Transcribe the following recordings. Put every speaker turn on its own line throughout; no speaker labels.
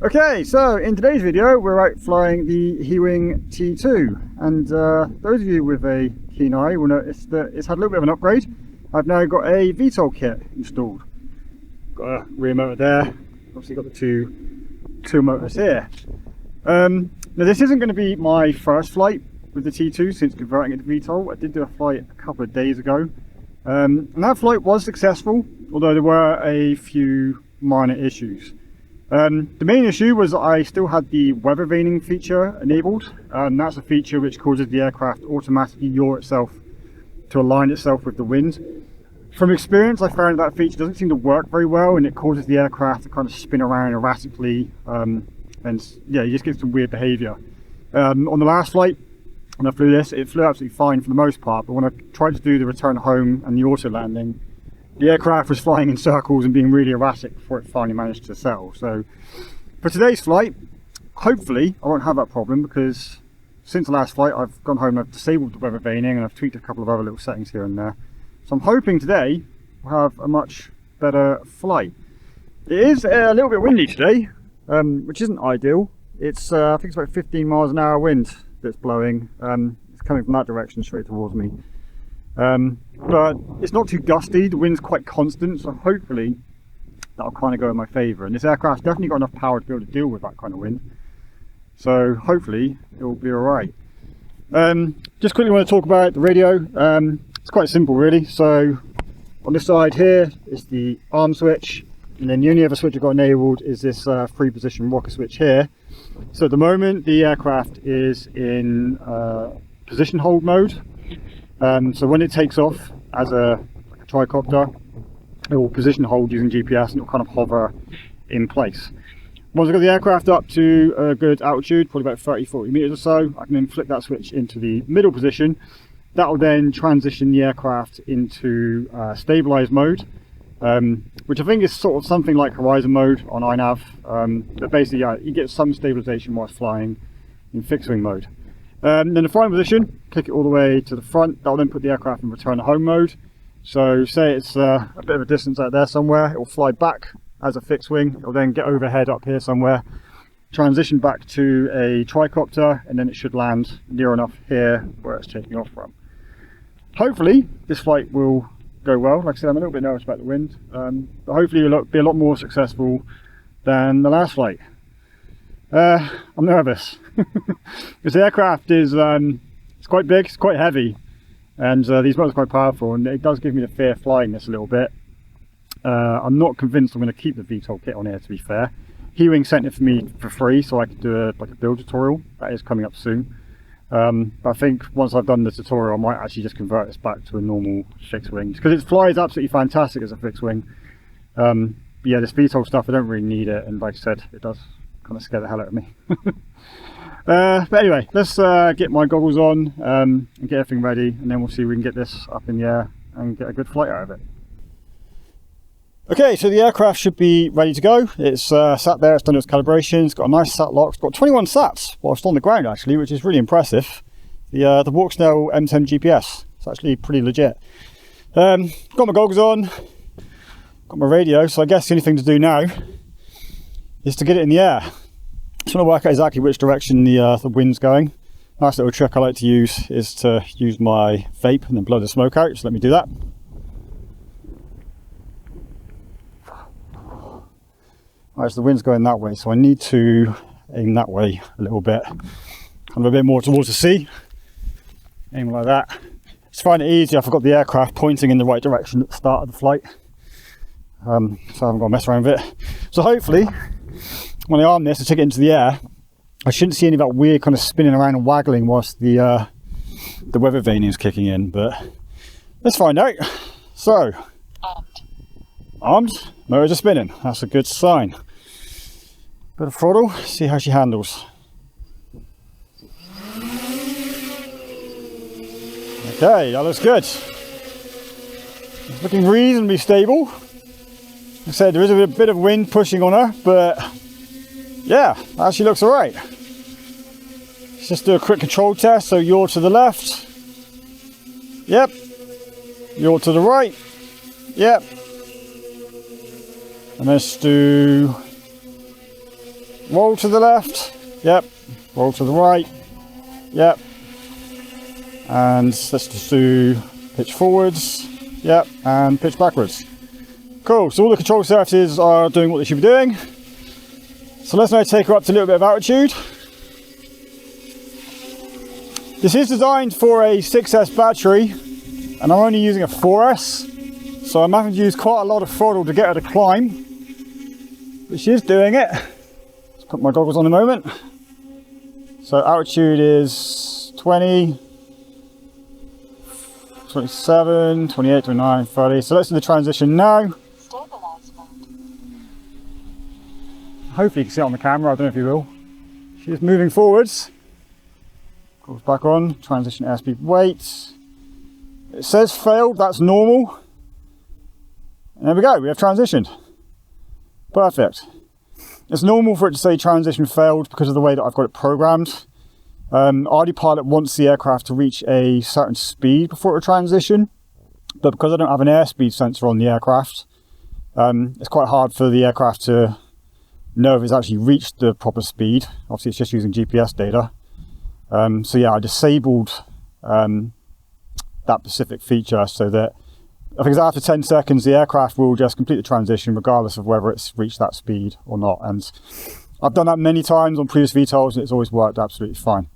Okay, so in today's video we're out flying the Heewing T2, and those of you with a keen eye will notice that it's had a little bit of an upgrade. I've now got a VTOL kit installed. Got a rear motor there, obviously got the two motors here. Now this isn't going to be my first flight with the T2 since converting it to VTOL. I did do a flight a couple of days ago, and that flight was successful, although there were a few minor issues. The main issue was that I still had the weather vaning feature enabled, and that's a feature which causes the aircraft automatically yaw itself to align itself with the wind. From experience, I found that feature doesn't seem to work very well, and it causes the aircraft to kind of spin around erratically, and yeah, you just get some weird behaviour. On the last flight, when I flew this, it flew absolutely fine for the most part, but when I tried to do the return home and the auto landing, the aircraft was flying in circles and being really erratic before it finally managed to settle. So for today's flight, hopefully I won't have that problem, because since the last flight I've gone home and I've disabled the weather vaning and I've tweaked a couple of other little settings here and there. So I'm hoping today we'll have a much better flight. It is a little bit windy today, which isn't ideal. It's I think it's about 15 miles an hour wind that's blowing. It's coming from that direction straight towards me. But it's not too gusty, the wind's quite constant, so hopefully that'll kind of go in my favour. And this aircraft's definitely got enough power to be able to deal with that kind of wind, so hopefully it will be alright. Just quickly want to talk about the radio. It's quite simple really. So on this side here is the arm switch, and then the only other switch I've got enabled is this 3-position rocker switch here. So at the moment the aircraft is in position hold mode. So when it takes off as a tricopter, it will position hold using GPS and it will kind of hover in place. Once I've got the aircraft up to a good altitude, probably about 30-40 meters or so, I can then flick that switch into the middle position. That will then transition the aircraft into stabilized mode, which I think is sort of something like horizon mode on iNav. But basically, yeah, you get some stabilization whilst flying in fixed wing mode. Then the flying position, click it all the way to the front. That will then put the aircraft in return to home mode. So say it's a bit of a distance out there somewhere, it will fly back as a fixed wing. It will then get overhead up here somewhere, transition back to a tricopter, and then it should land near enough here where it's taking off from. Hopefully this flight will go well. Like I said, I'm a little bit nervous about the wind, but hopefully it'll be a lot more successful than the last flight. I'm nervous because the aircraft is it's quite big, it's quite heavy, and these motors are quite powerful, and it does give me the fear flying this a little bit. I'm not convinced I'm going to keep the VTOL kit on here, to be fair. Heewing sent it for me for free so I could do like a build tutorial. That is coming up soon. But I think once I've done the tutorial I might actually just convert this back to a normal fixed wing, because it flies absolutely fantastic as a fixed wing. But yeah, this VTOL stuff, I don't really need it, and like I said, it does kind of scare the hell out of me. But anyway, let's get my goggles on and get everything ready, and then we'll see if we can get this up in the air and get a good flight out of it. Okay, so the aircraft should be ready to go. It's sat there, it's done its calibration, it's got a nice sat lock, it's got 21 sats whilst on the ground actually, which is really impressive. The Walksnail M10 GPS, it's actually pretty legit. Got my goggles on, got my radio, so I guess the only thing to do now is to get it in the air. Just want to work out exactly which direction the wind's going. Nice little trick I like to use is to use my vape and then blow the smoke out, so let me do that. Right, so the wind's going that way, so I need to aim that way a little bit, kind of a bit more towards the sea. Aim like that. Just find it easier if I've got the aircraft pointing in the right direction at the start of the flight, so I haven't got to mess around with it. So hopefully when I arm this and take it into the air, I shouldn't see any of that weird kind of spinning around and waggling whilst the weather vane is kicking in, but let's find out. So, armed, motors are spinning, that's a good sign. Bit of throttle, see how she handles. Okay, that looks good. It's looking reasonably stable. Like I said, there is a bit of wind pushing on her, but yeah, actually looks alright. Let's just do a quick control test. So yaw to the left. Yep. Yaw to the right. Yep. And let's do roll to the left, yep, roll to the right, yep, and let's just do pitch forwards, yep, and pitch backwards. Cool, so all the control surfaces are doing what they should be doing. So let's now take her up to a little bit of altitude. This is designed for a 6S battery, and I'm only using a 4S, so I'm having to use quite a lot of throttle to get her to climb, but she is doing it. Let's put my goggles on a moment. So altitude is 20, 27, 28, 29, 30. So let's do the transition now. Hopefully you can see it on the camera, I don't know if you will. She's moving forwards. Goes back on, transition airspeed weight. It says failed, that's normal. And there we go, we have transitioned. Perfect. It's normal for it to say transition failed because of the way that I've got it programmed. Autopilot wants the aircraft to reach a certain speed before it transition, but because I don't have an airspeed sensor on the aircraft, it's quite hard for the aircraft to know if it's actually reached the proper speed. Obviously it's just using GPS data. So yeah, I disabled that specific feature so that I think after 10 seconds the aircraft will just complete the transition regardless of whether it's reached that speed or not. And I've done that many times on previous VTOLs and it's always worked absolutely fine.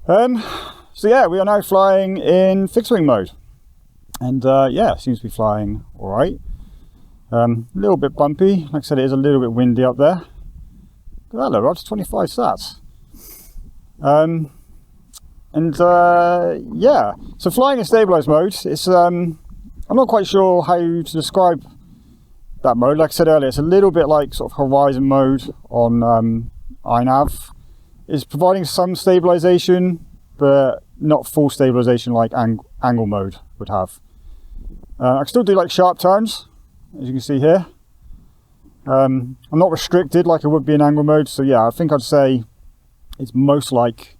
So yeah, we are now flying in fixed wing mode, and yeah, it seems to be flying all right. A little bit bumpy, like I said, it is a little bit windy up there. Look at that, we're up to 25 sats. Yeah, so flying in stabilized mode, it's I'm not quite sure how to describe that mode. Like I said earlier, it's a little bit like sort of horizon mode on iNav. It's providing some stabilization, but not full stabilization like angle mode would have. I can still do like sharp turns, as you can see here. I'm not restricted like I would be in angle mode, so yeah, I think I'd say it's most like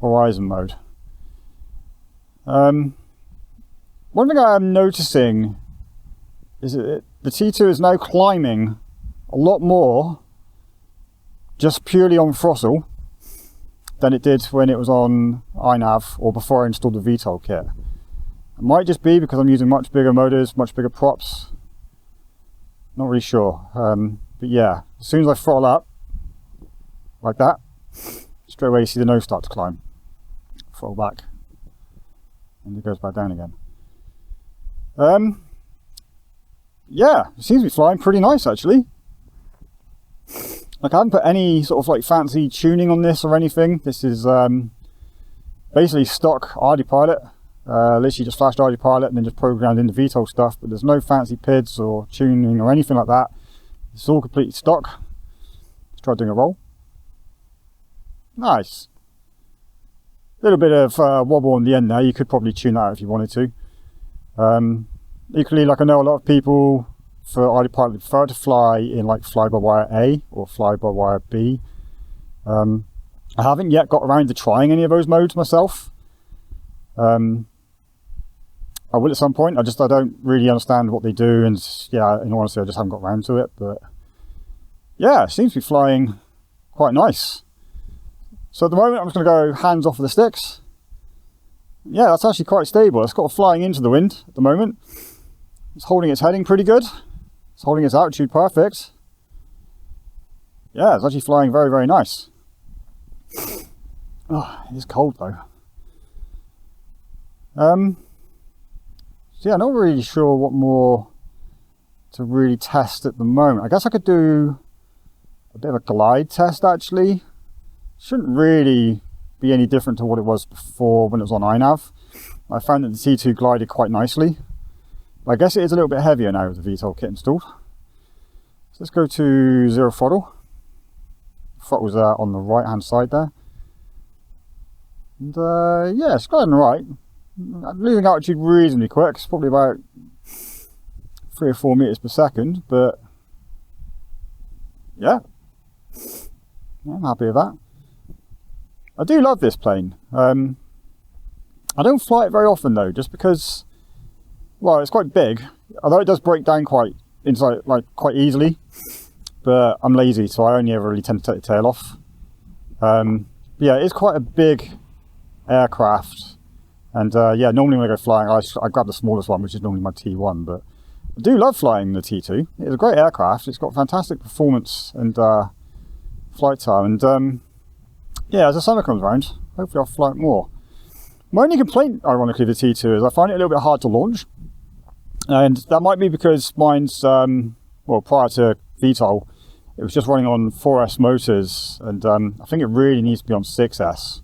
horizon mode. One thing I am noticing is that the T2 is now climbing a lot more just purely on throttle than it did when it was on iNav or before I installed the VTOL kit. It might just be because I'm using much bigger motors, much bigger props. Not really sure. But yeah, as soon as I throttle up, like that, straight away you see the nose start to climb. Throttle back, and it goes back down again. Yeah, it seems to be flying pretty nice actually. Like I haven't put any sort of like fancy tuning on this or anything. This is basically stock autopilot. Literally just flashed autopilot and then just programmed in the VTOL stuff, but there's no fancy PIDs or tuning or anything like that. It's all completely stock. Let's try doing a roll. Nice. A little bit of wobble on the end there. You could probably tune that out if you wanted to. Equally, like I know a lot of people for autopilot prefer to fly in like fly-by-wire A or fly-by-wire B. I haven't yet got around to trying any of those modes myself. I will at some point. I don't really understand what they do, and yeah, in all honesty, I just haven't got around to it. But yeah, it seems to be flying quite nice. So at the moment, I'm just going to go hands off of the sticks. Yeah, that's actually quite stable. It's got flying into the wind at the moment. It's holding its heading pretty good. It's holding its altitude perfect. Yeah, it's actually flying very, very nice. Oh, it is cold though. So yeah, I'm not really sure what more to really test at the moment. I guess I could do a bit of a glide test actually. Shouldn't really be any different to what it was before when it was on iNav. I found that the T2 glided quite nicely. But I guess it is a little bit heavier now with the VTOL kit installed. So let's go to zero throttle. Throttle's on the right hand side there. And yeah, it's gliding right. I'm losing altitude reasonably quick. It's probably about 3 or 4 meters per second, but yeah, I'm happy with that. I do love this plane. I don't fly it very often though, just because, well, it's quite big. Although it does break down quite easily. but I'm lazy, so I only ever really tend to take the tail off. Yeah, it's quite a big aircraft, and yeah, normally when I go flying, I grab the smallest one, which is normally my T1, but I do love flying the T2. It's a great aircraft. It's got fantastic performance and flight time, and yeah, as the summer comes around, hopefully I'll fly it more. My only complaint, ironically, with the T2 is I find it a little bit hard to launch, and that might be because mine's, well, prior to VTOL, it was just running on 4S motors, and I think it really needs to be on 6S.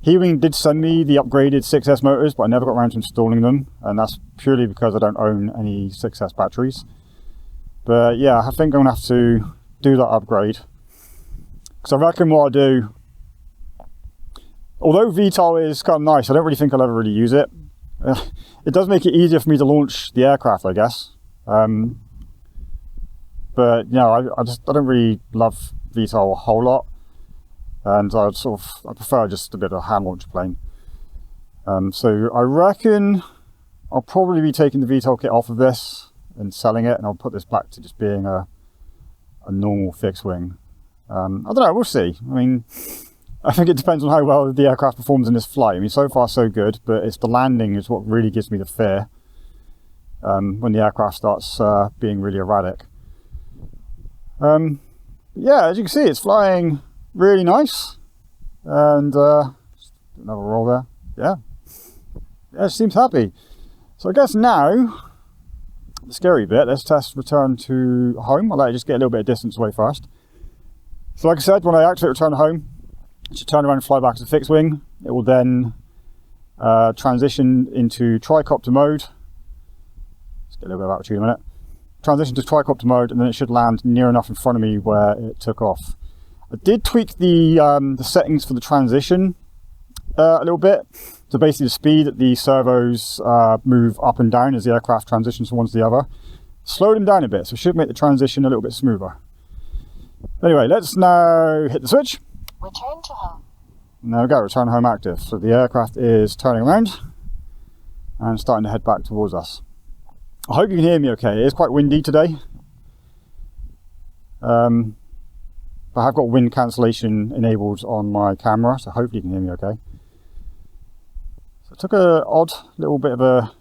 Heewing did send me the upgraded 6S motors, but I never got around to installing them, and that's purely because I don't own any 6S batteries. But yeah, I think I'm gonna have to do that upgrade, because I reckon what I'll do, although VTOL is kind of nice, I don't really think I'll ever really use it. It does make it easier for me to launch the aircraft, I guess. But you know, I don't really love VTOL a whole lot, and I prefer just a bit of a hand launch plane. So I reckon I'll probably be taking the VTOL kit off of this and selling it, and I'll put this back to just being a normal fixed wing. I don't know, we'll see. I mean, I think it depends on how well the aircraft performs in this flight. I mean, so far so good, but it's the landing is what really gives me the fear when the aircraft starts being really erratic. Yeah, as you can see, it's flying really nice, and another roll there. Yeah, it seems happy. So I guess now the scary bit, let's test return to home. I'll let it just get a little bit of distance away first. So like I said, when I activate return to home, it should turn around and fly back to the fixed wing. It will then transition into tricopter mode. Let's get a little bit of altitude in a minute. Transition to tricopter mode, and then it should land near enough in front of me where it took off. I did tweak the settings for the transition a little bit. So basically the speed that the servos move up and down as the aircraft transitions from one to the other. Slowed them down a bit, so it should make the transition a little bit smoother. Anyway, let's now hit the switch.
Return to home.
There we go, return home active. So the aircraft is turning around and starting to head back towards us. I hope you can hear me okay. It is quite windy today. I have got wind cancellation enabled on my camera, so hopefully you can hear me okay. So it took an odd little bit of a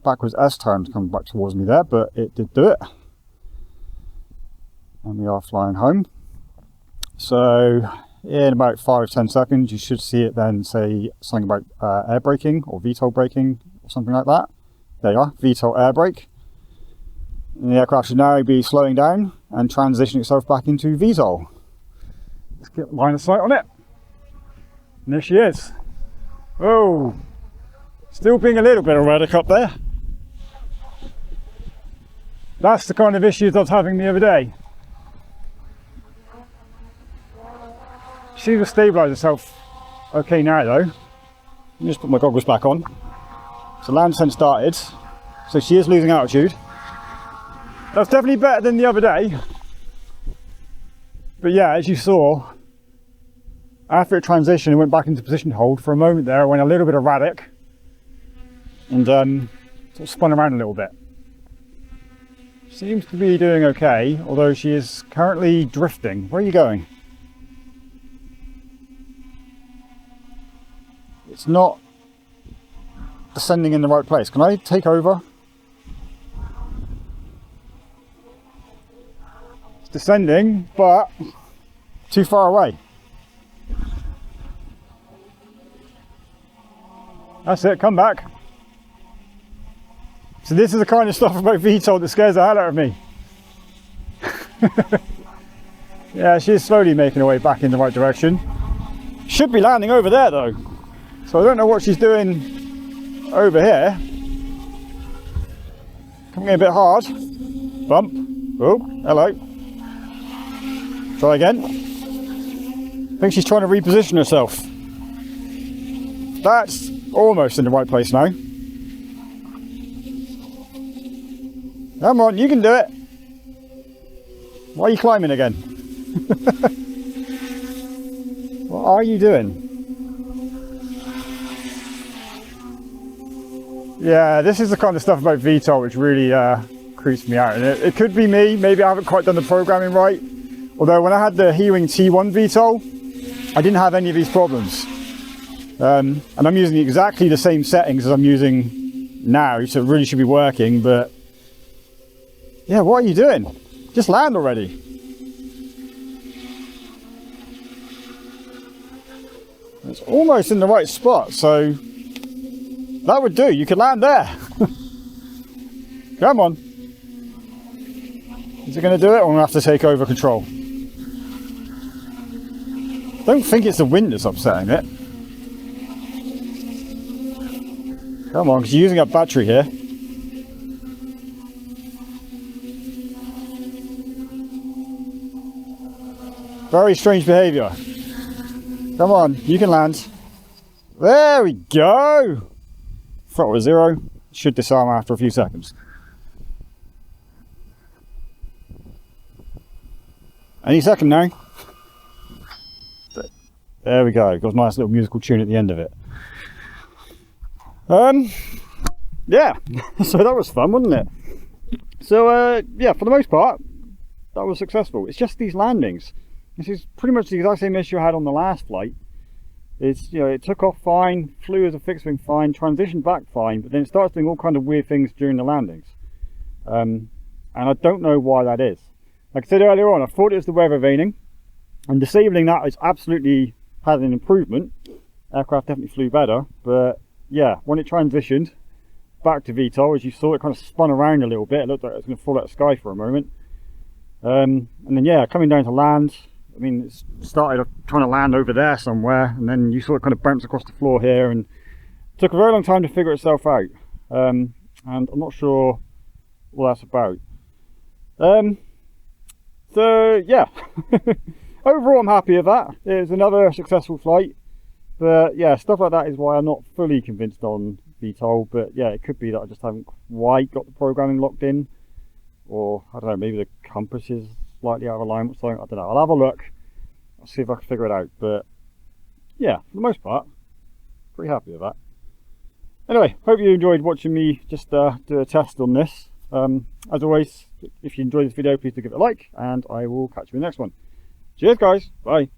backwards S-turn to come back towards me there, but it did do it. And we are flying home. So in about 5-10 seconds, you should see it then say something about air braking or VTOL braking or something like that. There you are, VTOL air brake. And the aircraft should now be slowing down and transitioning itself back into VTOL. Let's get line of sight on it. And there she is. Oh, still being a little bit erratic up there. That's the kind of issues I was having the other day. She will stabilise herself okay now though. Let me just put my goggles back on. So land descent started, so she is losing altitude. That's definitely better than the other day. But yeah, as you saw, after it transitioned, it went back into position hold. For a moment there, it went a little bit erratic and sort of spun around a little bit. Seems to be doing okay, although she is currently drifting. Where are you going? It's not descending in the right place. Can I take over? It's descending, but too far away. That's it, come back. So this is the kind of stuff about VTOL that scares the hell out of me. Yeah, she's slowly making her way back in the right direction. Should be landing over there though. So I don't know what she's doing over here. Coming in a bit hard. Bump. Oh, hello. Try again. I think she's trying to reposition herself. That's almost in the right place now. Come on, you can do it. Why are you climbing again? What are you doing? Yeah, this is the kind of stuff about VTOL which really creeps me out. And it could be me, maybe I haven't quite done the programming right. Although when I had the Heewing T1 VTOL, I didn't have any of these problems. And I'm using exactly the same settings as I'm using now, so it really should be working, but yeah, what are you doing? Just land already. It's almost in the right spot, so that would do. You could land there. Come on. Is it going to do it, or I'm going to have to take over control? Don't think it's the wind that's upsetting it. Come on, because you're using up battery here. Very strange behaviour. Come on, you can land. There we go. Throttle was 0. Should disarm after a few seconds. Any second now. There we go. Got a nice little musical tune at the end of it. Yeah, so that was fun, wasn't it? So yeah, for the most part, that was successful. It's just these landings. This is pretty much the exact same issue I had on the last flight. It's, you know, it took off fine, flew as a fixed wing fine, transitioned back fine, but then it starts doing all kind of weird things during the landings. And I don't know why that is. Like I said earlier on, I thought it was the weather veining, and disabling that is absolutely had an improvement. Aircraft definitely flew better, but yeah, when it transitioned back to VTOL, as you saw, it kind of spun around a little bit. It looked like it was going to fall out of the sky for a moment. And then yeah, coming down to land, I mean, it started trying to land over there somewhere, and then you saw it kind of bounce across the floor here, and it took a very long time to figure itself out. And I'm not sure what that's about. So yeah, overall I'm happy with that. It was another successful flight, but yeah, stuff like that is why I'm not fully convinced on VTOL. But yeah, it could be that I just haven't quite got the programming locked in, or I don't know, maybe the compass is slightly out of alignment or something. I don't know. I'll have a look. I'll see if I can figure it out. But yeah, for the most part, pretty happy with that. Anyway, hope you enjoyed watching me just do a test on this. As always, if you enjoyed this video, please do give it a like, and I will catch you in the next one. Cheers guys, bye.